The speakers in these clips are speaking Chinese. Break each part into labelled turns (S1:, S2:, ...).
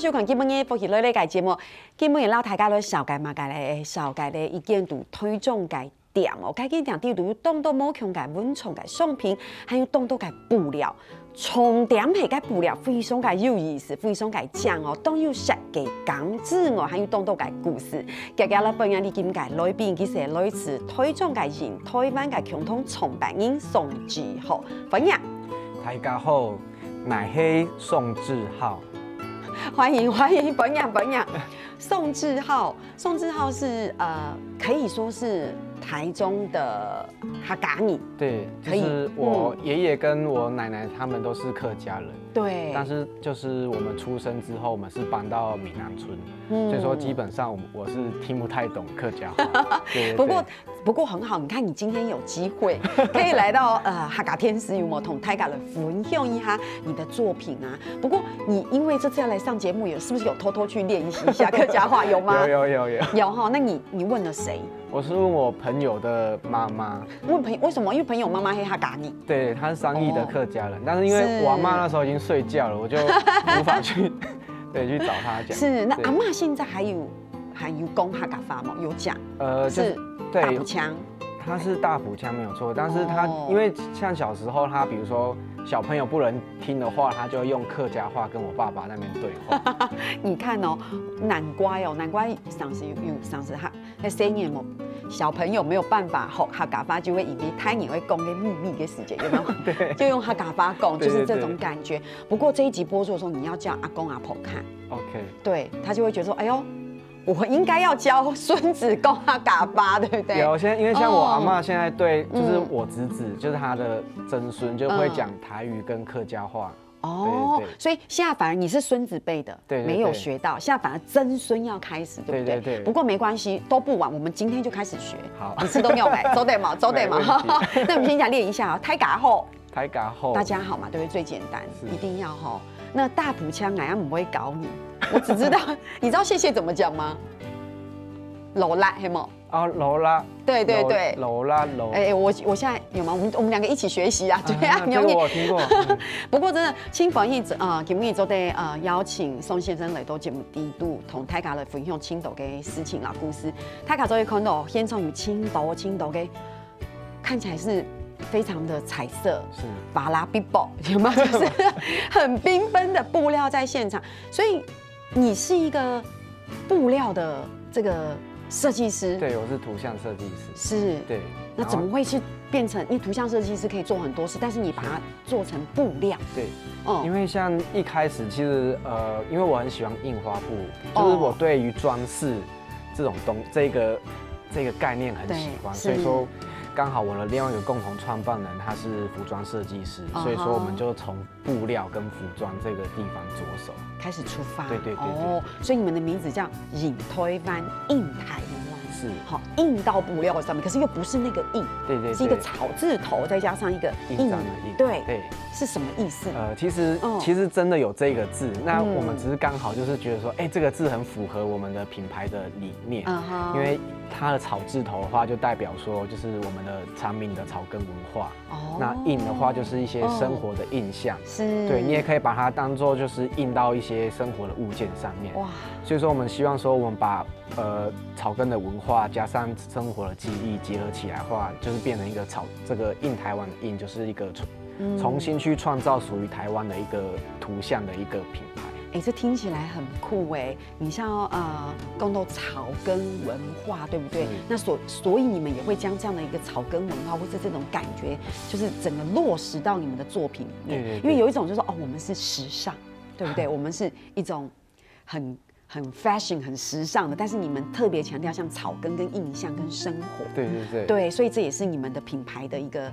S1: 收看今日福气类嘅节目，今日老大家来紹介嘛，紹介咧意見度推薦嘅店哦，該間店有當到冇強嘅文創嘅商品，還有當到嘅布料，重點係嘅布料非常嘅有意思，非常嘅正哦，當有設計感之外，還有當到嘅故事。今日咧本日你見嘅來賓其實係來自推薦嘅人，台灣嘅共同創辦人宋志豪，歡迎。
S2: 大家好，我是宋志豪。
S1: 欢迎，本人宋志浩是可以说是台中的客家人。
S2: 对，就是我爷爷跟我奶奶他们都是客家人。
S1: 对。
S2: 但是就是我们出生之后，我们是搬到闽南村，所以说基本上我是听不太懂客家话。对。
S1: 不过很好，你看你今天有机会可以来到客家天使有冇同大家来分享一下你的作品啊？不过你因为这次要来上节目，是不是有偷偷去练习一下客家话？有吗？有哈。那你问了谁？
S2: 我是问我朋友的妈妈。
S1: 为什么？因为朋友妈妈是客家人。
S2: 对，她是商议的客家人，但是因为我阿妈那时候已经睡觉了，我就无法去去找她讲。
S1: 是，那阿嬷现在还有讲客家话吗？有讲？就是大埔腔。
S2: 他是大埔腔没有错，但是他因为像小时候他比如说小朋友不能听的话，他就用客家话跟我爸爸那边对话。
S1: 你看哦，难怪上次他那3年嘛，小朋友没有办法学客家话，就会以为太年会讲个秘密的时间，有没有？
S2: 对，
S1: 就用客家话讲，就是这种感觉。不过这一集播出的时候，你要叫阿公阿婆看
S2: ，OK，
S1: 对他就会觉得说，哎呦。我应该要教孙子讲客家话，对不对？
S2: 有，因为像我阿嬷现在对，就是我侄子，就是他的曾孙，就会讲台语跟客家话。
S1: 哦，所以现在反而你是孙子辈的，
S2: 对，
S1: 没有学到，现在反而曾孙要开始，对不对？
S2: 对。
S1: 不过没关系，都不晚，我们今天就开始学。
S2: 好，
S1: 你吃都用哎，走得嘛。那我们先讲练一下啊，台家后，大家好嘛，对不对？最简单，一定要吼。那大埔腔哎，不会搞你。我只知道，你知道谢谢怎么讲吗？罗拉，黑吗？
S2: 哦，罗拉。对。罗拉。
S1: 哎，我现在有吗？我们2个一起学习啊，对啊，
S2: 这个我听过。
S1: 不过真的，清房一今日做的邀请宋先生来到节目低度，同大家来分享青岛的事情啦故事。大家就会看到现场有青岛的，看起来是非常的彩色，
S2: 是
S1: 巴拉比宝，有没有？就是很缤纷的布料在现场，所以你是一个布料的这个设计师。
S2: 对，我是图像设计师。
S1: 是。对。那怎么会是变成？因为图像设计师可以做很多事，但是你把它做成布料。
S2: 对。因为像一开始其实因为我很喜欢印花布，就是我对于装饰这种这个概念很喜欢，所以说。刚好我的另外一个共同创办人他是服装设计师，所以说我们就从布料跟服装这个地方着手
S1: 开始出发。
S2: 对。
S1: 所以你们的名字叫引推翻印台湾，
S2: 是
S1: 好印到布料上面，可是又不是那个印，
S2: 对，
S1: 是一个草字头再加上一个
S2: 印章的印，
S1: 对，是什么意思？
S2: 其实真的有这个字，那我们只是刚好就是觉得说，这个字很符合我们的品牌的理念，因为它的草字头的话，就代表说就是我们的产品的草根文化。那印的话，就是一些生活的印象。
S1: 是。
S2: 对，你也可以把它当做就是印到一些生活的物件上面。哇。所以说，我们希望说，我们把草根的文化加上生活的记忆结合起来的话，就是变成一个这个印台湾的印，就是一个重新去创造属于台湾的一个图像的一个品牌。
S1: 这听起来很酷哎！你像讲到草根文化，对不对？那所以你们也会将这样的一个草根文化，或是这种感觉，就是整个落实到你们的作品里面。因为有一种就是说，我们是时尚，对不对？我们是一种很 fashion 很时尚的，但是你们特别强调像草根跟印象跟生活。对，所以这也是你们的品牌的一个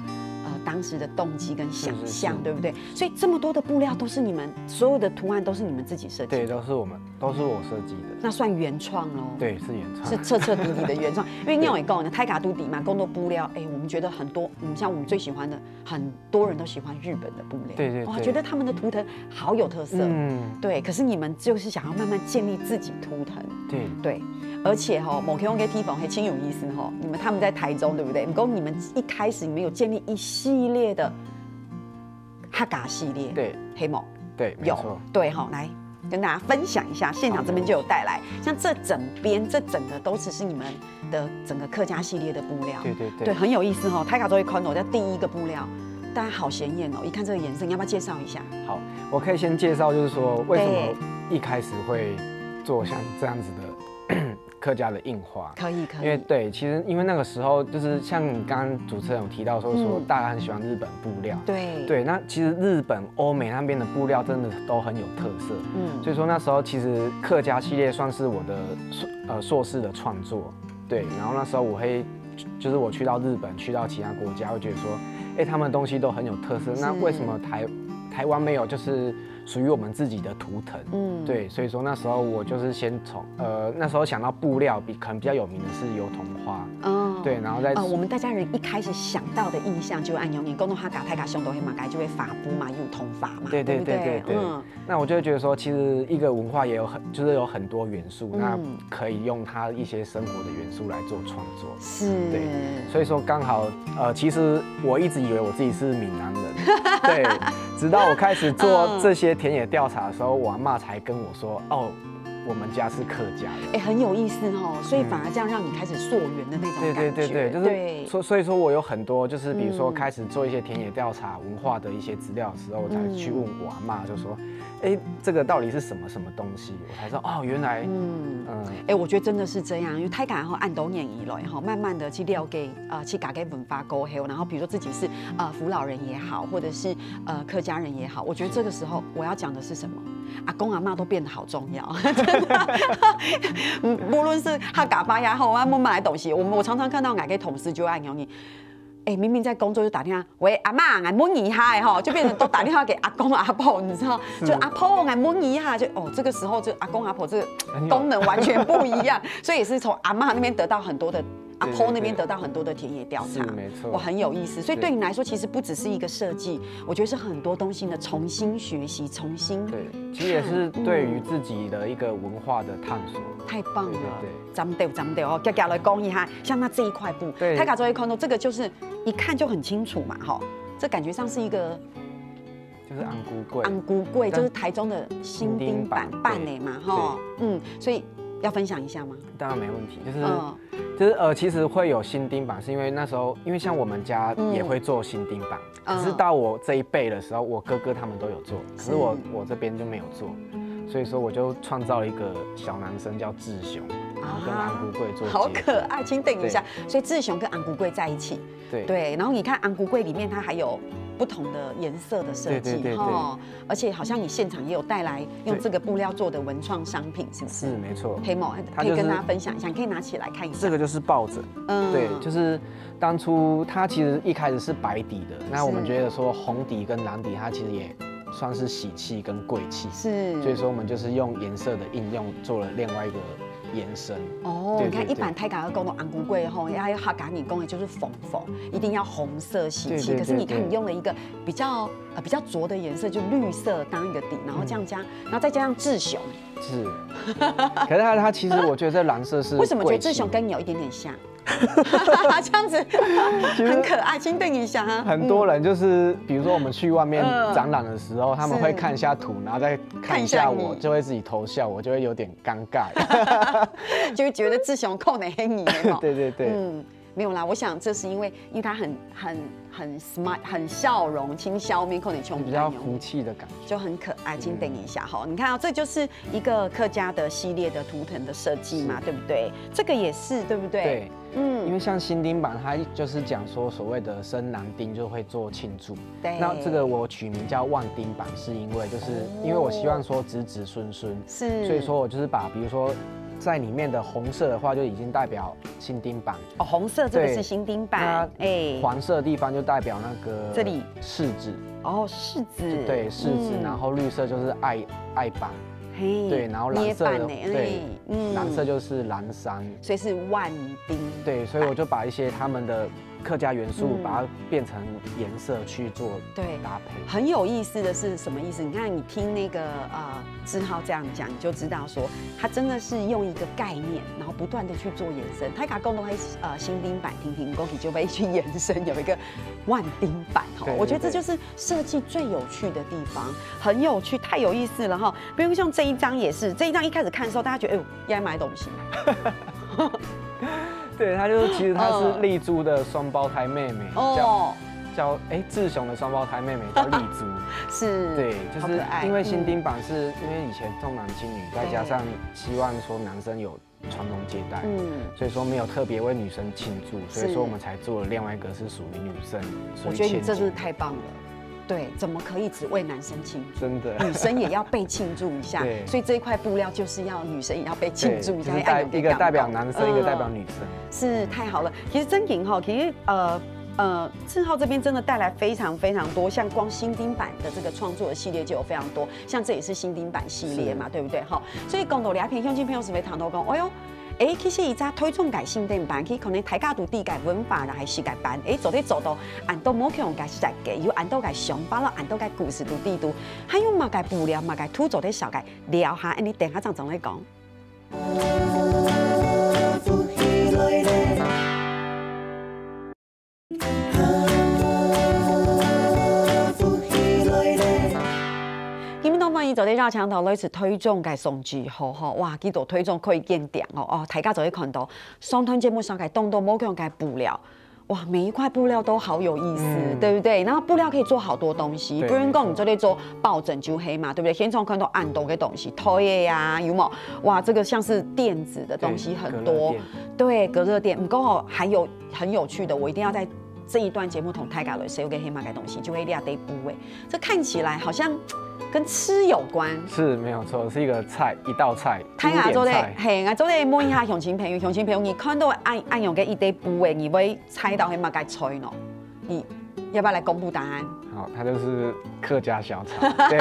S1: 当时的动机跟想象，对不对？所以这么多的布料都是你们所有的图案都是你们自己设计的？
S2: 对，都是我设计的。
S1: 那算原创喽？
S2: 对，是原创，
S1: 是彻彻底底的原创。因为你有讲呢，泰卡都底嘛，更多布料，我们觉得很多，像我们最喜欢的，很多人都喜欢日本的布料，
S2: 对，
S1: 觉得他们的图腾好有特色，对。可是你们就是想要慢慢建立自己图腾，对。而且某天我给 T 房还挺有意思他们在台中，对不对？不过你们一开始你们有建立一系列的哈嘎系列，
S2: 对，
S1: 黑某，
S2: 对，没错，
S1: 对来跟大家分享一下，现场这边就有带来，像这整个都只是你们的整个客家系列的布料，对，很有意思哦。泰卡周一宽我叫第一个布料，大家好显眼哦，一看这个颜色，你要不要介绍一下？
S2: 好，我可以先介绍，就是说为什么一开始会做像这样子的。客家的印花
S1: 可以，
S2: 因为对，其实因为那个时候就是像你刚刚主持人有提到说大家很喜欢日本布料，对，那其实日本、欧美那边的布料真的都很有特色，所以说那时候其实客家系列算是我的硕士的创作，对，然后那时候就是我去到日本，去到其他国家，会觉得说，他们的东西都很有特色，那为什么台湾没有就是属于我们自己的图腾？对，所以说那时候我就是先从那时候想到布料可能比较有名的是油桐花，对，然后
S1: 我们大家人一开始想到的印象就是按用你共同哈嘎泰嘎胸都会嘛，改就会发布嘛，油桐发嘛，
S2: 对，那我就会觉得说，其实一个文化也有有很多元素，那可以用它一些生活的元素来做创作，
S1: 是，
S2: 对，所以说刚好其实我一直以为我自己是闽南人，对，直到我开始做这些田野调查的时候，我阿嬷才跟我说，我们家是客家人，
S1: 很有意思哦，所以反而这样让你开始溯源的那种感觉，
S2: 对，就是所以说我有很多就是比如说开始做一些田野调查文化的一些资料的时候，我才去问我阿嬷，就说，这个到底是什么东西，我才知道原来，
S1: 我觉得真的是这样，因为太感后按多年以来哈，慢慢的去了解去改给文化沟黑，然后比如说自己是福老人也好，或者是客家人也好，我觉得这个时候我要讲的是什么？阿公阿嬷都变得好重要，真的。无论是他嘎巴呀，或我买东西，我常常看到哪个同事就爱用你。明明在工作就打电话，喂阿妈，俺问一下哈，就变成都打电话给阿公阿婆，你知道？就阿婆，俺问一下，就这个时候就阿公阿婆这个功能完全不一样，所以也是从阿嬷那边得到很多的。阿婆那边得到很多的田野调查，
S2: 没错，
S1: 哇，很有意思。所以对你来说，其实不只是一个设计，我觉得是很多东西的重新学习、重新
S2: 对，其实也是对于自己的一个文化的探索。
S1: 太棒了，咱们对哦，家来讲一下，像那这一块布，泰卡周一看到这个就是一看就很清楚嘛，哈，这感觉上是一个。
S2: 就是安菇柜，
S1: 安菇柜就是台中的新丁版办的嘛，哈，所以要分享一下吗？
S2: 当然没问题，其实会有新丁版，是因为那时候，因为像我们家也会做新丁版，可是到我这一辈的时候，我哥哥他们都有做，可是我这边就没有做，所以说我就创造了一个小男生叫志雄，然后跟安菇柜做，
S1: 好可爱，请等一下，所以志雄跟安菇柜在一起，对，然后你看安菇柜里面它还有。不同的颜色的设计哈，而且好像你现场也有带来用这个布料做的文创商品，是不是？
S2: 是没错。
S1: 黑某可以跟大家分享一下，你可以拿起来看一下。
S2: 这个就是抱枕，对，就是当初它其实一开始是白底的，那我们觉得说红底跟蓝底它其实也算是喜气跟贵气，
S1: 是，
S2: 所以说我们就是用颜色的应用做了另外一个。延伸
S1: 你看一般泰嘎尔讲的安菇柜吼，要哈嘎你讲的就是粉，一定要红色喜气。可是你看你用了一个比较浊的颜色，就绿色当一个底，然后这样加，然后再加上志雄。
S2: 是，可是它其实我觉得这蓝色是
S1: 为什么觉得志雄跟你有一点点像？这样子很可爱，请等一下哈。
S2: 很多人就是，比如说我们去外面展览的时候，他们会看一下图，然后再看一下我，就会自己偷笑，我就会有点尴尬，
S1: 就会觉得志雄扣你黑你。
S2: 对，
S1: 没有啦，我想这是因为他很 smart， 很笑容，轻笑面，扣你穷，
S2: 比较福气的感觉，
S1: 就很可爱。请等一下哈，你看这就是一个客家的系列的图腾的设计嘛，对不对？这个也是，对不对？
S2: 对。因为像新丁版，它就是讲说所谓的生男丁就会做庆祝。
S1: 对。
S2: 那这个我取名叫万丁版，是因为因为我希望说子子孙孙，
S1: 是，
S2: 所以说我就是把比如说在里面的红色的话就已经代表新丁版。
S1: 红色这个是新丁版，
S2: 黄色的地方就代表那个
S1: 这里
S2: 柿子。
S1: 柿子。
S2: 对，柿子，然后绿色就是爱版。对，然后蓝色的对蓝色就是蓝山，
S1: 所以是万丁。
S2: 对，所以我就把一些他们的客家元素，把它变成颜色去做搭配。
S1: 很有意思的是什么意思？你看，你听那个志浩这样讲，你就知道说他真的是用一个概念，然后不断的去做延伸。他把共同会新丁版听听过去就被去延伸，有一个万丁版哈。我觉得这就是设计最有趣的地方，很有趣，太有意思了哈。比如像这一张也是，这一张一开始看的时候，大家觉得哎呦，要买东西。
S2: 对，它就是其实它是丽珠的双胞胎妹妹，叫志雄的双胞胎妹妹叫丽珠，
S1: 是，
S2: 对，就是因为新丁版是因为以前重男轻女，再加上希望说男生有传宗接代，所以说没有特别为女生庆祝，所以说我们才做了另外一个是属于女生。
S1: 我觉得你这是太棒了。对，怎么可以只为男生庆祝？
S2: 真的，
S1: 女生也要被庆祝一下。所以这一块布料就是要女生也要被庆祝一下，
S2: 一个代表男生，一个代表女生。
S1: 是太好了。其实真颖哈，其实志浩这边真的带来非常非常多，像光新丁版的这个创作的系列就有非常多，像这也是新丁版系列嘛，对不对？哈，所以讲到俩片乡亲朋友是不是谈到讲，哎呦？其实伊早推崇改新店版，去可能台家土地改文化啦，还是改版。走到按到某种改设计，又按到改想法了，按到改故事土地图，还有嘛改布料嘛改土做的小改聊下，你等下怎来讲？伊做啲绕墙头类似推荐嘅送之后吼，哇，几度推荐可以见点哦，大家就会看到双团节目上嘅动作某样嘅布料，哇，每一块布料都好有意思，对不对？然后布料可以做好多东西，比如讲你这里做抱枕就黑嘛，对不对？现场看到暗多嘅东西，推呀，有冇？哇，这个像是电子的东西很多，对，隔热垫，不过还有很有趣的，我一定要在这一段节目同大家来说给黑马嘅东西，就会列得部位，这看起来好像。跟吃有关
S2: 是没有错，是一个菜，一道菜。
S1: 睇下做咧，係啊，做咧摸一下鄉親朋友，鄉親朋友，你看到按用嘅一啲部位，你會猜到係乜嘅菜咯？你要不要來公布答案？
S2: 好，它就是客家小炒，对，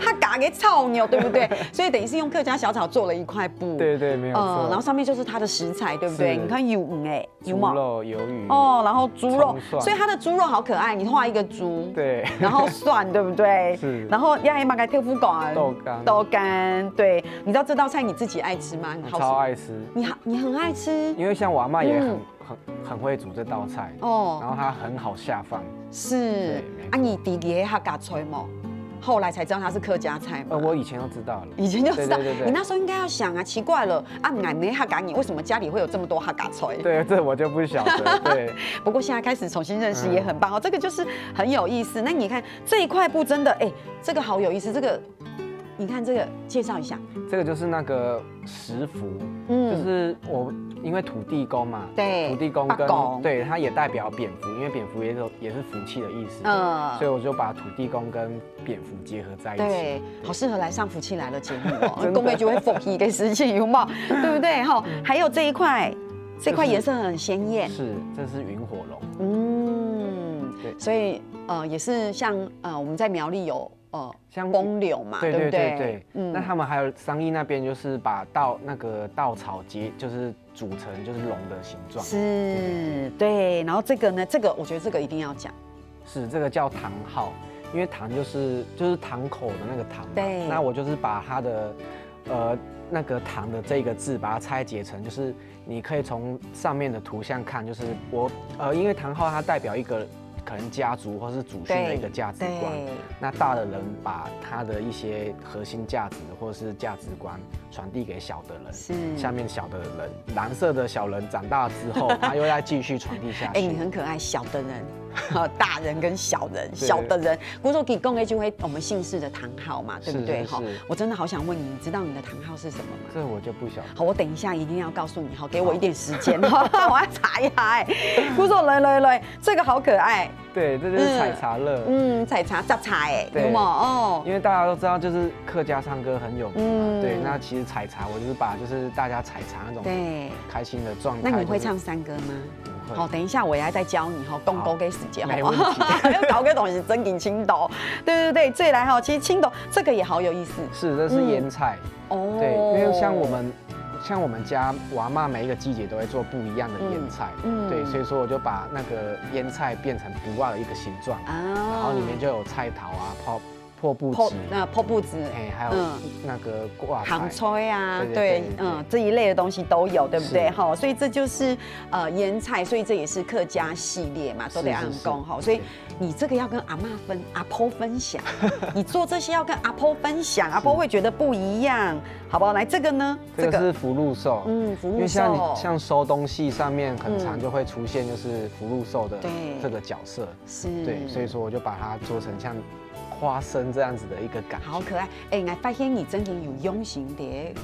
S1: 它嘎嘅炒牛，对不对？所以等于是用客家小炒做了一块布，
S2: 对对，没有错。
S1: 然后上面就是它的食材，对不对？你看有
S2: 猪肉、鱿鱼
S1: 然后猪肉，所以它的猪肉好可爱，你画一个猪，
S2: 对，
S1: 然后蒜，对不对？
S2: 是，
S1: 然后要马改豆腐干、
S2: 豆
S1: 干，对，你知道这道菜你自己爱吃吗？
S2: 超爱吃，
S1: 你很爱吃，
S2: 因为像我阿嬤也很会煮这道菜然后它很好下饭。
S1: 是你弟弟客家菜吗？后来才知道它是客家菜嘛。
S2: 我以前就知道了，
S1: 以前就知道。
S2: 对
S1: 你那时候应该要想啊，奇怪了俺没客家，你为什么家里会有这么多客家菜？
S2: 对，这我就不晓得。对，
S1: 不过现在开始重新认识也很棒哦，这个就是很有意思。那你看这一块布真的，这个好有意思，这个。你看这个，介绍一下。
S2: 这个就是那个石符，就是我因为土地公嘛，
S1: 对，
S2: 土地公跟对，它也代表蝙蝠，因为蝙蝠也是福气的意思，所以我就把土地公跟蝙蝠结合在一起。
S1: 对，好适合来上福气来了节目哦，公妹就会福气给事情有冇？对不对？哈，还有这一块，这块颜色很鲜艳，
S2: 是，这是云火龙，
S1: 对，所以也是像我们在苗栗有。
S2: 像
S1: 风流嘛，对不对？
S2: 那他们还有商议那边就是把那个稻草就是煮成就是龙的形状。
S1: 是，对。然后这个呢，这个我觉得这个一定要讲。
S2: 是，这个叫堂号，因为堂就是堂口的那个堂。
S1: 对。
S2: 那我就是把它的那个堂的这个字把它拆解成，就是你可以从上面的图像看，就是因为堂号它代表一个。可能家族或是祖训的一个价值观，那大的人把他的一些核心价值或是价值观传递给小的人，下面小的人，蓝色的小人长大之后，他又要继续传递下去。
S1: 你很可爱，小的人。大人跟小人，小的人，比如说给公 A 就会我们姓氏的堂号嘛，对不对？哈，我真的好想问你，你知道你的堂号是什么吗？
S2: 这我就不晓得。
S1: 好，我等一下一定要告诉你，好，给我一点时间，我要查一下。比如说来，这个好可爱。
S2: 对，这就是采茶乐。
S1: 采茶杂茶有吗？
S2: 因为大家都知道，就是客家唱歌很有名。对，那其实采茶，我就是把就是大家采茶那种开心的状态。
S1: 那你会唱山歌吗？好，等一下我也要再教你哈，共勾给时间
S2: 好吗？
S1: 要搞个东西真给青豆，对，再来哈，其实青豆这个也好有意思。
S2: 是，这是腌菜。对，因为像我们像我们家我阿嬷每一个季节都会做不一样的腌菜，对，所以说我就把那个腌菜变成不袜的一个形状，然后里面就有菜头啊、破布子，
S1: 破布子，
S2: 还有那个挂
S1: 杭菜啊，对，这一类的东西都有，对不对？哈，所以这就是腌菜，所以这也是客家系列嘛，都得按工哈，所以你这个要跟阿婆分享，你做这些要跟阿婆分享，阿婆会觉得不一样，好不好？来这个呢，
S2: 这个是福禄寿，
S1: 福禄寿，
S2: 因为像收东西上面很常就会出现就是福禄寿的这个角色，
S1: 是，
S2: 对，所以说我就把它做成像花生这样子的一个感觉，
S1: 好可爱。我发现你真的有用心的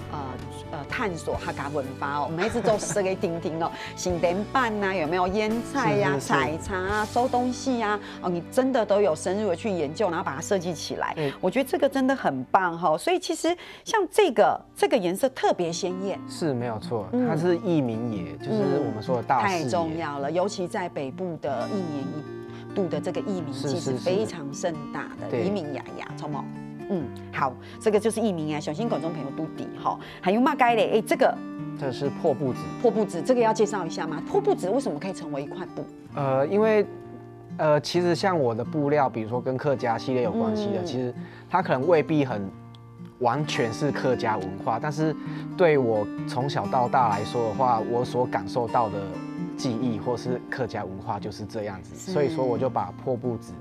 S1: 探索客家文化哦，我们一直做设计听听哦，新典板啊，有没有腌菜呀、采茶啊、收东西啊，你真的都有深入的去研究，然后把它设计起来。我觉得这个真的很棒哈。所以其实像这个颜色特别鲜艳，
S2: 是没有错，它是义民野，就是我们说的大视野，
S1: 太重要了，尤其在北部的1年1度的这个义民祭是非常盛大的，移民雅雅，聪明。好，这个就是义民啊，小心观众朋友都底哈。还有嘛该嘞，这
S2: 是破布子，
S1: 破布子这个要介绍一下吗？破布子为什么可以成为一块布？
S2: 因为其实像我的布料，比如说跟客家系列有关系的，其实它可能未必完全是客家文化，但是对我从小到大来说的话，我所感受到的记忆或是客家文化就是这样子，所以说我就把破布子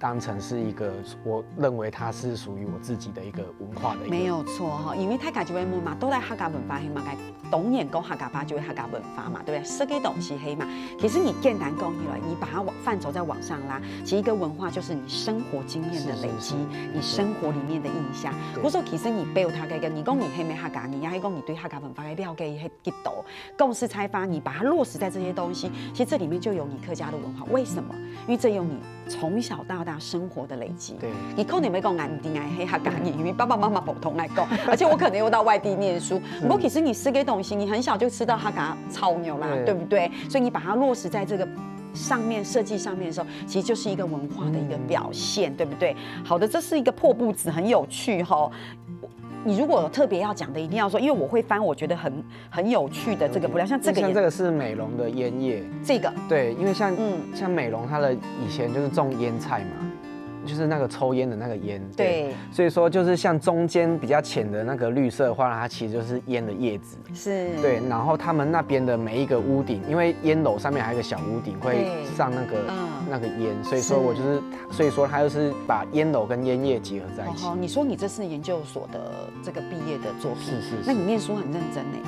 S2: 当成是一个，我认为它是属于我自己的一个文化的一个。
S1: 没有错哈，因为大家就会问嘛，都在客家文化黑嘛，该懂眼讲客家话就会客家文化嘛，对不对？设计东西黑嘛，其实你简单讲起来，你把它范畴再往上拉，其实一个文化就是你生活经验的累积，你生活里面的印象。我说其实你背它个，你讲你黑没客家，你还讲你对客家文化的了解黑几多，共识开发，你把它落实在这些东西，其实这里面就有你客家的文化。为什么？因为这有你从小到大生活的累积。
S2: 对，
S1: 你可能没讲俺一定爱黑客家语，因为爸爸妈妈普通来讲，而且我可能又到外地念书。不过其实你吃给东西，你很小就吃到客家炒牛啦，对不对？所以你把它落实在这个上面设计上面的时候，其实就是一个文化的一个表现，对不对？好的，这是一个破布子，很有趣哈。你如果有特别要讲的，一定要说，因为我会翻，我觉得很有趣的这个布料，像这个
S2: 是美容的烟叶，
S1: 这个
S2: 对，因为像美容它的以前就是种烟菜嘛。就是那个抽烟的那个烟，对，所以说就是像中间比较浅的那个绿色的话，它其实就是烟的叶子，
S1: 是，
S2: 对。然后他们那边的每一个屋顶，因为烟楼上面还有一个小屋顶会上那个烟，所以说所以说它就是把烟楼跟烟叶结合在一起。
S1: 你说你这是研究所的这个毕业的作品，
S2: 是，
S1: 那你念书很认真呢。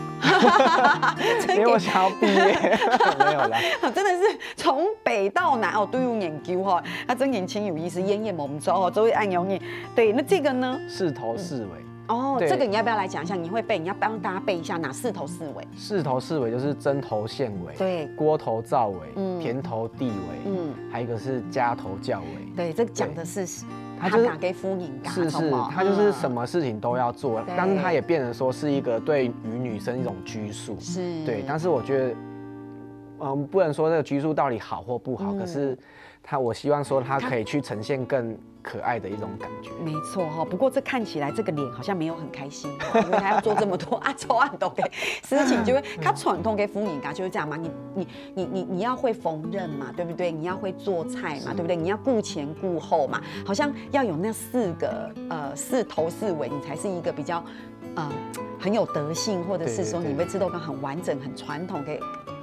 S2: 因为我想要毕业，没有啦，
S1: 真的是从北到南哦，都有研究哈，他真年轻有意思，烟叶蒙州哦，周围按有你。对，那这个呢？
S2: 四头四尾。
S1: 哦，这个你要不要来讲一下？你会背，你要帮大家背一下哪四头四尾？
S2: 四头四尾就是针头线尾，
S1: 对，
S2: 锅头灶尾，田头地尾，还有一个是家头教尾。
S1: 对，这讲的是他打给夫人家，
S2: 是，他就是什么事情都要做，但是他也变成说是一个对于女生一种拘束，
S1: 是，
S2: 对。但是我觉得，不能说这个拘束到底好或不好，可是我希望说它可以去呈现更可爱的一种感觉。
S1: 没错哈，不过这看起来这个脸好像没有很开心，因为他要做这么多抽案都给事情，就会他传统给妇女家就是这样嘛，你要会缝纫嘛，对不对？你要会做菜嘛，对不对？你要顾前顾后嘛，好像要有那四头四尾，你才是一个比较很有德性，或者是说你会知道个很完整、很传统给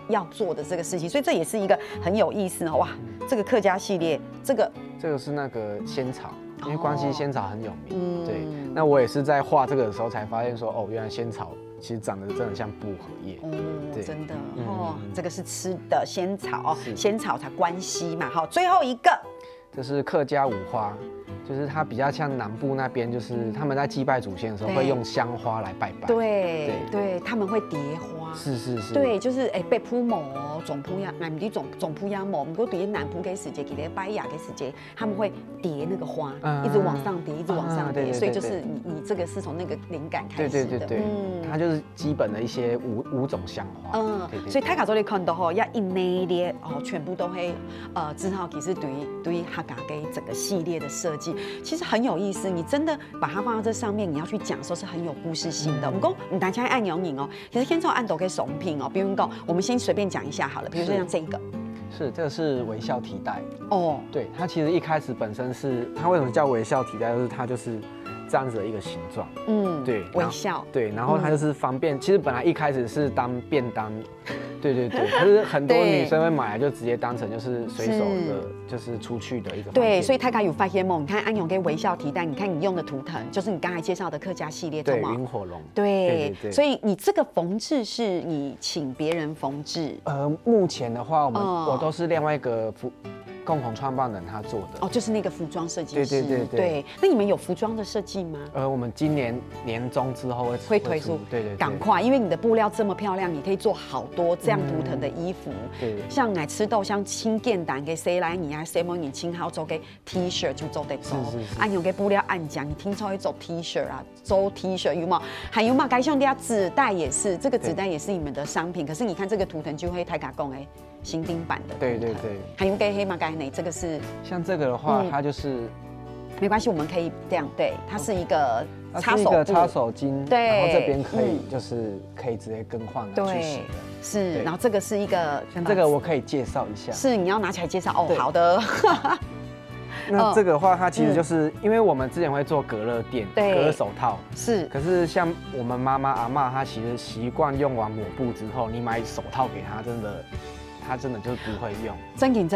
S1: 要做的这个事情，所以这也是一个很有意思哇！这个客家系列，这个
S2: 是那个仙草，因为关西仙草很有名。对，那我也是在画这个的时候才发现说，原来仙草其实长得真的像薄荷叶。
S1: 对，真的这个是吃的仙草仙草才关西嘛。好，最后一个，
S2: 这是客家五花。就是它比较像南部那边，就是他们在祭拜祖先的时候会用香花来拜拜。
S1: 对，他们会叠花，
S2: 是。
S1: 对，就是北铺模、总铺呀，不是总铺呀模，不过对于南铺给时节，给的白雅给时节，他们会叠那个花，一直往上叠，一直往上叠，所以就是你这个是从那个灵感开始的。
S2: 对，它就是基本的一些五种香花。
S1: 所以泰卡做的看到吼，要一系列全部都会只好其实对于哈嘎给整个系列的设计，其实很有意思。你真的把它放到这上面，你要去讲的时候是很有故事性的。我们讲你大家按摇影哦，其实先从按都可以送品哦。比如讲，我们先随便讲一下好了，比如说像这个。
S2: 这个是微笑提袋
S1: 哦，
S2: 对，它其实一开始本身是它为什么叫微笑提袋，就是它就是这样子的一个形状，对，
S1: 微笑，
S2: 对，然后它就是方便，其实本来一开始是当便当，对，可是很多女生会买来就直接当成就是随手的，就是出去的一个，
S1: 对，所以泰卡有发现梦，你看安永跟微笑提袋，你看你用的图腾就是你刚才介绍的客家系列，
S2: 对，萤火龙，
S1: 对，所以你这个缝制是你请别人缝制，
S2: 目前的话我都是另外一个共同创办人他做的
S1: 就是那个服装设计师。
S2: 对。
S1: 那你们有服装的设计吗？
S2: 我们今年年中之后会推出，对，
S1: 赶快，因为你的布料这么漂亮，你可以做好多这样图腾的衣服。
S2: 对，
S1: 像奶吃豆香轻便单给谁来你啊？谁帮你轻好做给 T 恤就做得做。按用给布料按讲，你听说会做 T 恤啊，做 T 恤有吗？还有嘛，该兄弟啊，纸袋也是，这个纸袋也是你们的商品。可是你看这个图腾就会太卡讲新丁版的，
S2: 对，
S1: 还有给黑马盖内，这个是
S2: 像这个的话，它就是
S1: 没关系，我们可以这样，对，它是一个
S2: 插手巾，
S1: 对，
S2: 然后这边可以就是可以直接更换去洗的，
S1: 是，然后这个是一个
S2: 像这个我可以介绍一下，
S1: 是你要拿起来介绍哦，好的。
S2: 那这个的话，它其实就是因为我们之前会做隔热垫、隔热手套，
S1: 是。
S2: 可是像我们妈妈、阿嬷，她其实习惯用完抹布之后，你买手套给她，她真的就不会用。真紧，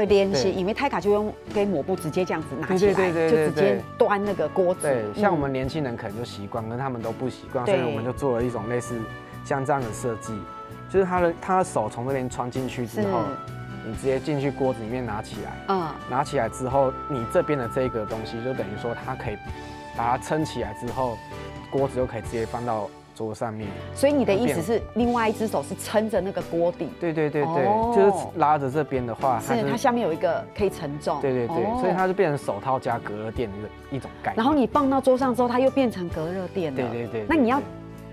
S1: 练习，因为泰卡就用给抹布直接这样子拿起来，就直接端那个锅子。
S2: 对，像我们年轻人可能就习惯，可是他们都不习惯，所以我们就做了一种类似像这样的设计，就是他的手从这边穿进去之后。你直接进去锅子里面拿起来，拿起来之后，你这边的这个东西就等于说它可以把它撑起来之后，锅子就可以直接放到桌上面。
S1: 所以你的意思是，另外一只手是撑着那个锅底？
S2: 对，就是拉着这边的话，
S1: 它下面有一个可以承重。
S2: 对，所以它就变成手套加隔热垫的一种概念。
S1: 然后你放到桌上之后，它又变成隔热垫了。
S2: 对。
S1: 那你要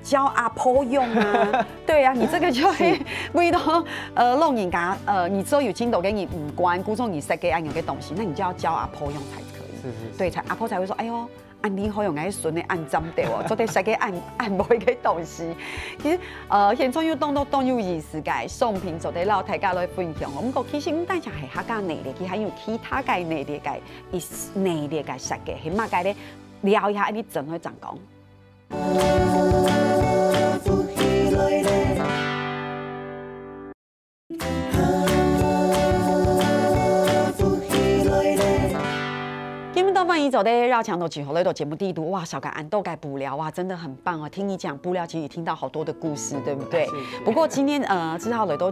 S1: 教阿婆用啊，对啊，你这个就会为到弄人家你之后有筋斗给你五官，估中你塞给按有个东西，那你就要教阿婆用才可以。
S2: 是，
S1: 对，阿婆才会说，哎呦，按你好用，爱顺的按针对哦，做得塞给按每个东西。其实现在又动有意思嘅，送品做得老大家来分享。我们讲其实唔单只係客家內力，佢還有其他嘅內力嘅，內力嘅設計，起碼嘅咧聊一下你怎去怎講。欢迎走的绕墙头起后来的节目地图哇，小改安豆改布料哇，真的很棒哦！听你讲布料，其实也听到好多的故事，对不对？不过今天志浩磊都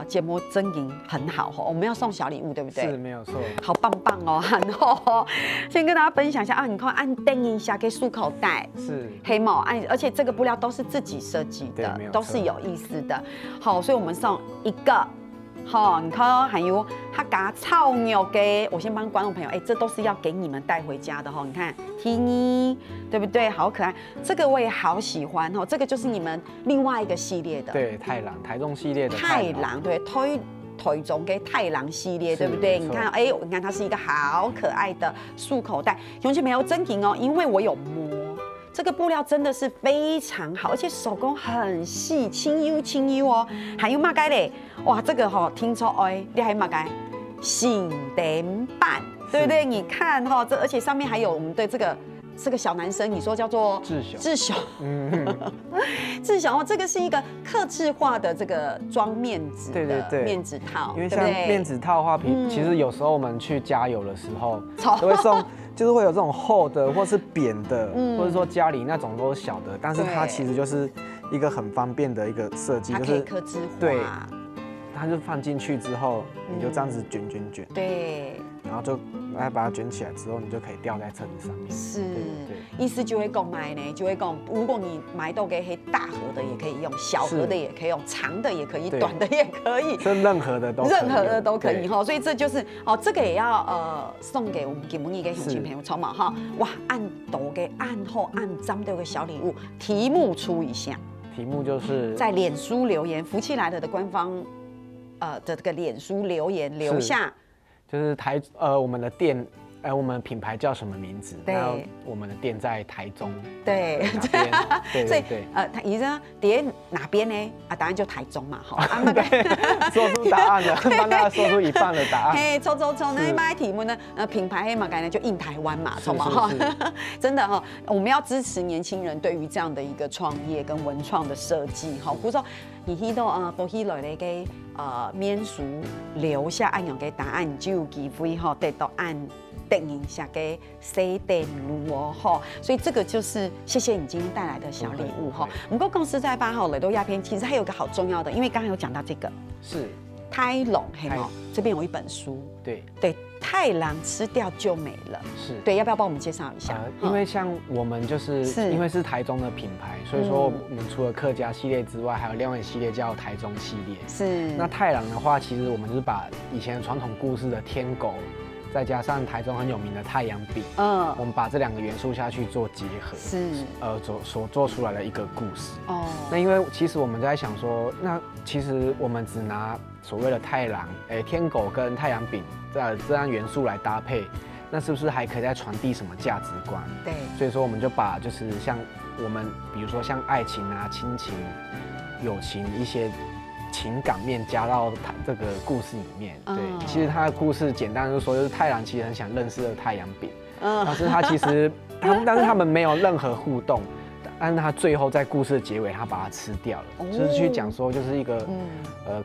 S1: 节目真营很好哦，我们要送小礼物，对不对？
S2: 是没有错，
S1: 好棒棒哦！然后先跟大家分享一下啊，你看按灯一下给束口袋
S2: 是
S1: 黑帽，而且这个布料都是自己设计的，都是有意思的。好，所以我们送一个。好，你看还有他家草牛给我先帮观众朋友，这都是要给你们带回家的哈。你看 T 对不对？好可爱，这个我也好喜欢哦。这个就是你们另外一个系列的，
S2: 对，台中系列的
S1: 太郎，对，台中给太郎系列，对不对？你看，你看它是一个好可爱的束口袋，永远没有真品哦，因为我有摸。这个布料真的是非常好，而且手工很细，轻优哦。还有马盖嘞，哇，这个听说你还马盖醒灯板，对不对？你看这而且上面还有我们的这个小男生，你说叫做志雄，志雄这个是一个客制化的这个装面纸的面纸套，
S2: 因为像面纸套的话，其实有时候我们去加油的时候都会送。就是会有这种厚的，或是扁的，或者说家里那种都是小的，但是它其实就是一个很方便的一个设计，
S1: 就是客制化。
S2: 对，它就放进去之后，你就这样子卷。
S1: 对。
S2: 然后就来把它卷起来之后，你就可以吊在车子上面。
S1: 是，意思就会讲买呢，就会讲，如果你买到给黑大盒的也可以用，小盒的也可以用，长的也可以，短的也可以，
S2: 这任何的都可以
S1: 哈。所以这就是这个也要送给我们吉姆尼给乡亲朋友抽嘛哈。哇，按斗给按后按章的有个小礼物，题目出一下。
S2: 题目就是
S1: 在脸书留言，福气来了的官方的这个脸书留言留下，
S2: 就是我们的店。我们品牌叫什么名字？那我们的店在台中。
S1: 对，
S2: 对，所以
S1: 他医生在哪边呢？答案就台中嘛，哈。
S2: 说出答案了，帮大家说出一半的答案。
S1: 嘿，抽，那买题目呢？品牌黑马概念就印台湾嘛，抽嘛哈。真的哈，我们要支持年轻人对于这样的一个创业跟文创的设计，哈，比如说你去到都去来那个面书留下按钮给答案，就有机会哈得到按。等一下给谁点如哦哈，所以这个就是谢谢你今天带来的小礼物哈。不过公司在8号雷豆鸦片，其实还有个好重要的，因为刚刚有讲到这个
S2: 是
S1: 泰龙嘿哦，这边有一本书，
S2: 对，
S1: 太郎吃掉就没了，
S2: 是
S1: 对，要不要帮我们介绍一下？
S2: 因为像我们就是因为是台中的品牌，所以说我们除了客家系列之外，还有另外一个系列叫台中系列。
S1: 是那
S2: 太郎的话，其实我们就是把以前传统故事的天狗。再加上台中很有名的太阳饼，我们把这2个元素下去做结合，
S1: 是
S2: 所做出来的一个故事。哦，那因为其实我们在想说，那其实我们只拿所谓的太郎、天狗跟太阳饼这样元素来搭配，那是不是还可以再传递什么价值观？
S1: 对，
S2: 所以说我们就把就是像我们比如说像爱情啊、亲情、友情一些。情感面加到这个故事里面，对，其实他的故事简单就是说，就是太郎其实很想认识的太阳饼，但是他其实但是他们没有任何互动，但是他最后在故事的结尾，他把它吃掉了，就是去讲说，就是一个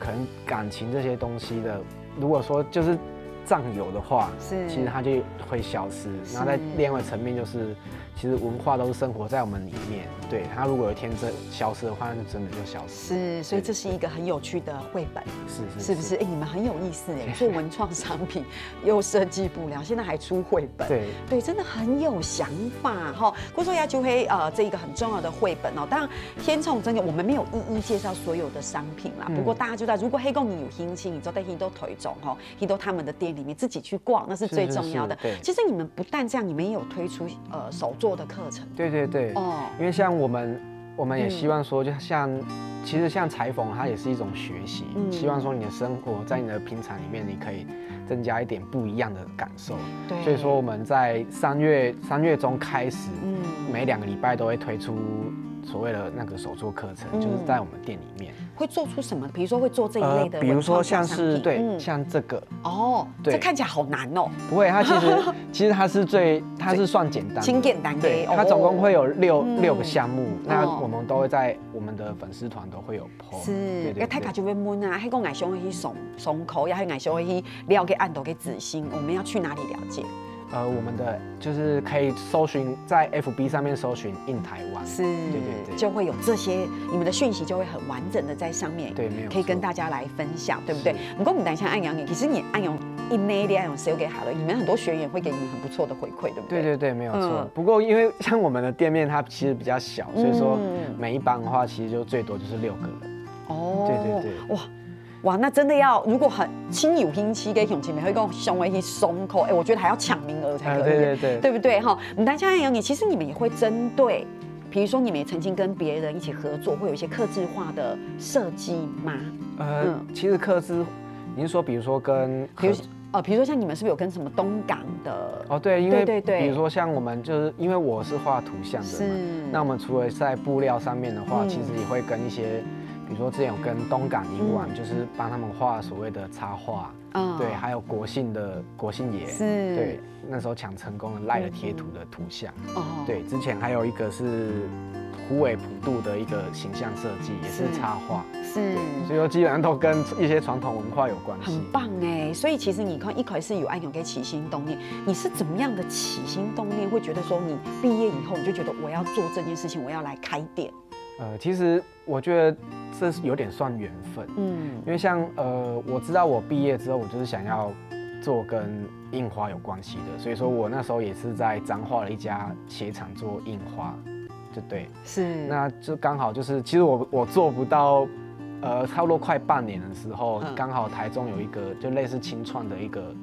S2: 可能感情这些东西的，如果说就是占有的话，其实它就会消失，然后在另外层面就是。其实文化都是生活在我们里面，对它如果有一天消失的话，那就真的就消失。
S1: 是，所以这是一个很有趣的绘本，是不是？你们很有意思哎，做文创商品又设计不了，现在还出绘本，对，真的很有想法哈。故说呀就会这一个很重要的绘本哦。当然，天冲真的我们没有一一介绍所有的商品啦，不过大家就在如果黑共你有心情，你就在黑豆腿中哈，黑豆他们的店里面自己去逛，那是最重要的。其实你们不但这样，你们也有推出手作的课程，
S2: 对因为像我们也希望说，就像其实像裁缝，它也是一种学习，希望说你的生活在你的平常里面，你可以增加一点不一样的感受。对，所以说我们在3月中开始，每2个礼拜都会推出所谓的那个手作课程，就是在我们店里面
S1: 会做出什么？比如说会做这一类的，
S2: 比如说像是像这个
S1: 这看起来好难哦。
S2: 不会，它其实它是算简单，
S1: 轻简单的。
S2: 对，它总共会有6个项目，那我们都会在我们的粉丝团都会有 po。
S1: 是，要太卡就会闷啊，还讲爱想去松口，也还爱想去了解按度给仔细，我们要去哪里了解？
S2: 我们的就是可以搜寻在 FB 上面搜寻印台湾，
S1: 是，对，就会有这些你们的讯息就会很完整的在上面，
S2: 对，没有
S1: 可以跟大家来分享，对不对？不过我们等一下按阳，其实你按阳一内的按阳 sell 给好了，你们很多学员会给你们很不错的回馈，对不对？
S2: 对，没有错。不过因为像我们的店面它其实比较小，所以说每一班的话其实就最多就是6个人。对，
S1: 哇，那真的要如果很亲友亲戚跟永亲们会跟熊维去松口，我觉得还要抢名额才可以，对不对哈？你大家按阳你，其实你们也会针对，比如说你们也曾经跟别人一起合作，会有一些客制化的设计吗？
S2: 其实客制，你是说比如说跟
S1: 比如说像你们是不是有跟什么东港的？
S2: 对，因为比如说像我们就是因为我是画图像的嘛，那我们除了在布料上面的话，其实也会跟一些。比如说之前有跟东港银碗，就是帮他们画所谓的插画，对，还有国姓爷，对，那时候抢成功了赖的贴图的图像，对，之前还有一个是虎尾普渡的一个形象设计，也是插画，所以说基本上都跟一些传统文化有关系，
S1: 很棒哎。所以其实你看一开始有爱有给起心动念，你是怎么样的起心动念，会觉得说你毕业以后你就觉得我要做这件事情，我要来开店？
S2: 其实我觉得这是有点算缘分，因为像我知道我毕业之后，我就是想要做跟印花有关系的，所以说我那时候也是在彰化的一家鞋厂做印花，就对，
S1: 是，
S2: 那就刚好就是，其实我做不到，差不多快半年的时候，刚好台中有一个就类似青创的一个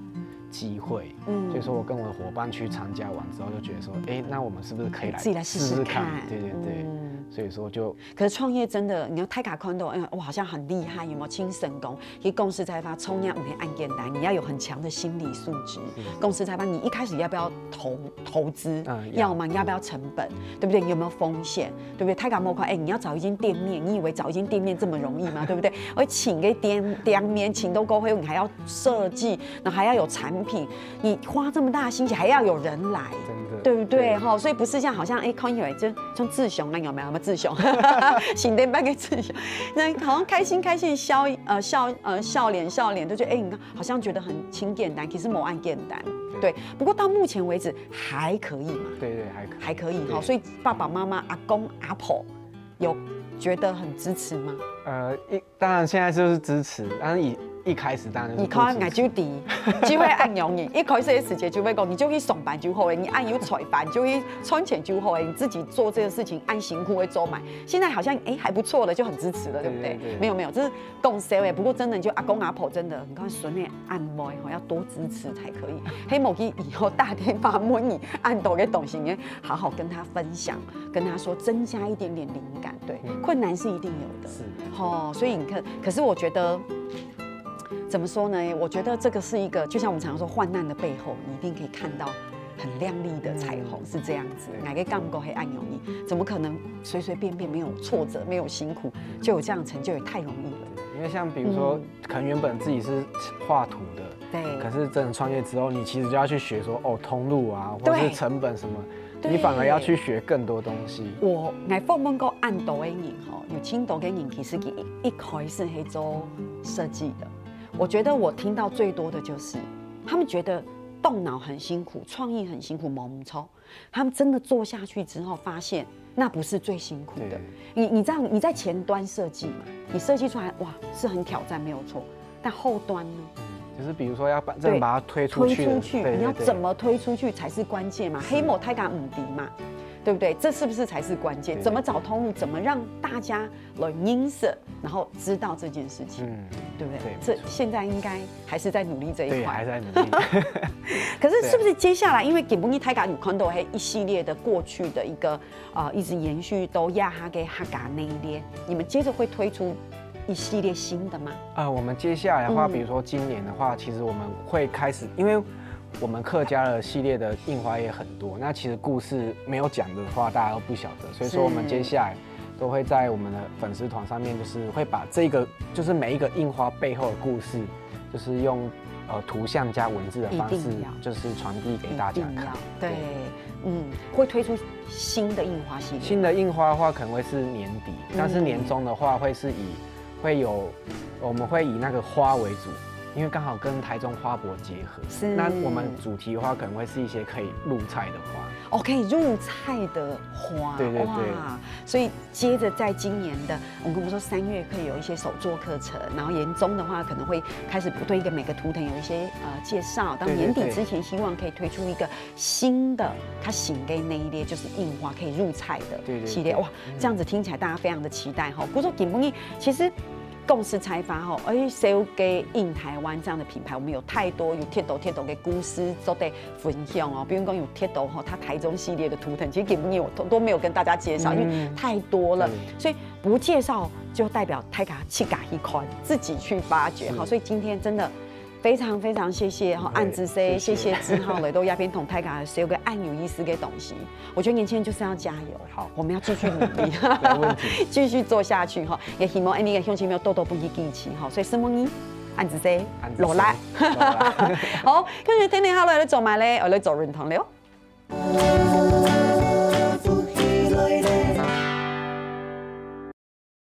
S2: 机会，所以说我跟我的伙伴去参加完之后，就觉得说，那我们是不是可以来
S1: 自己来试试看？
S2: 对对对。所以说就，
S1: 可是创业真的，你要泰卡看到，我好像很厉害，有没有轻神功？其实公司开发冲压五天按简单，你要有很强的心理素质。公司开发，你一开始要不要投资？要吗？你要不要成本？对不对？你有没有风险？对不对？泰卡模块，你要找一间店面，你以为找一间店面这么容易吗？对不对？而请个店面，请都够会，你还要设计，然后还要有产品，你花这么大的心血，还要有人来，真的，对不对？哈，所以不是像好像看以为就像志雄那有没有？志雄，新店办给志雄，那好像开心笑脸，就觉得你看好像觉得很轻简单，其实某按简单，对。不过到目前为止还可以嘛？对，还可以哈。所以爸爸妈妈、阿公阿婆有觉得很支持吗？
S2: 当然现在就是支持，但是一开始当然就是
S1: 看眼就低，就会按容易。一开始的时间就会讲，你就去上班就好了，你按有菜饭就会存钱就好了，你自己做这个事情按辛苦会做满。现在好像还不错了，就很支持了，对不对？没有，这是共 sell 不过真的就阿公阿婆真的，你看孙女按摩要多支持才可以。黑某基以后大天发摸你按多给董行，好好跟他分享，跟他说增加一点点灵感。对，困难是一定有的，是所以你看，可是我觉得。怎么说呢？我觉得这个是一个，就像我们常常说，患难的背后，你一定可以看到很亮丽的彩虹，是这样子。哪个干不够黑暗容易？怎么可能随随便便没有挫折、没有辛苦就有这样的成就？也太容易了。
S2: 因为像比如说，可能原本自己是画图的，对，可是真的创业之后，你其实就要去学说通路啊，或者是成本什么。你反而要去学更多东西。我
S1: 放问过按图的人有青图的人其实一开始是做设计的。我觉得我听到最多的就是他们觉得动脑很辛苦，创意很辛苦，猛抽。他们真的做下去之后，发现那不是最辛苦的。你在前端设计嘛，你设计出来哇是很挑战没有错，但后端呢？
S2: 就是比如说要真的把它推出去，
S1: 你要怎么推出去才是关键嘛？黑某太敢五敌嘛，对不对？这是不是才是关键？怎么找通路？怎么让大家来认识，然后知道这件事情，对不对？这现在应该还是在努力这一块，
S2: 对，还在努力。
S1: 可是是不是接下来，因为给不尼太敢有看到黑一系列的过去的一个一直延续都亚哈给哈嘎那一列，你们接着会推出一系列新的吗？
S2: 我们接下来的话，比如说今年的话，其实我们会开始，因为我们客家的系列的印花也很多，那其实故事没有讲的话，大家都不晓得，所以说我们接下来都会在我们的粉丝团上面，就是会把这个，就是每一个印花背后的故事，就是用图像加文字的方式，就是传递给大家看。
S1: 对，会推出新的印花系列。
S2: 新的印花的话，可能会是年底，但是年终的话，我们会以那个花为主。因为刚好跟台中花博结合，那我们主题的话可能会是一些可以入菜的花，
S1: 可以入菜的花，
S2: 对，
S1: 所以接着在今年的，我们说3月可以有一些手作课程，然后年中的话可能会开始对每个图腾有一些介绍，到年底之前希望可以推出一个新的，它醒给那一列就是印花可以入菜的系列，哇，这样子听起来大家非常的期待哈。不过锦丰其实。共识开发sell 给印台湾这样的品牌，我们有太多有铁斗的公司都得分享哦。比如讲有铁斗它台中系列的图腾，其实给不我都没有跟大家介绍，因为太多了，所以不介绍就代表太嘎气嘎一款，自己去发掘哈。所以今天真的。非常非常谢谢案子 C， 谢谢志浩来到亚边同泰卡是有个按有意思的东西。我觉得年轻人就是要加油，好，我们要继续努力，
S2: 没问题，
S1: 继续做下去哈。也希望你的乡亲们多多不离记起哈。所以什么呢？案子 C， 落来，好，跟住天天好来做埋咧，我来做认同了。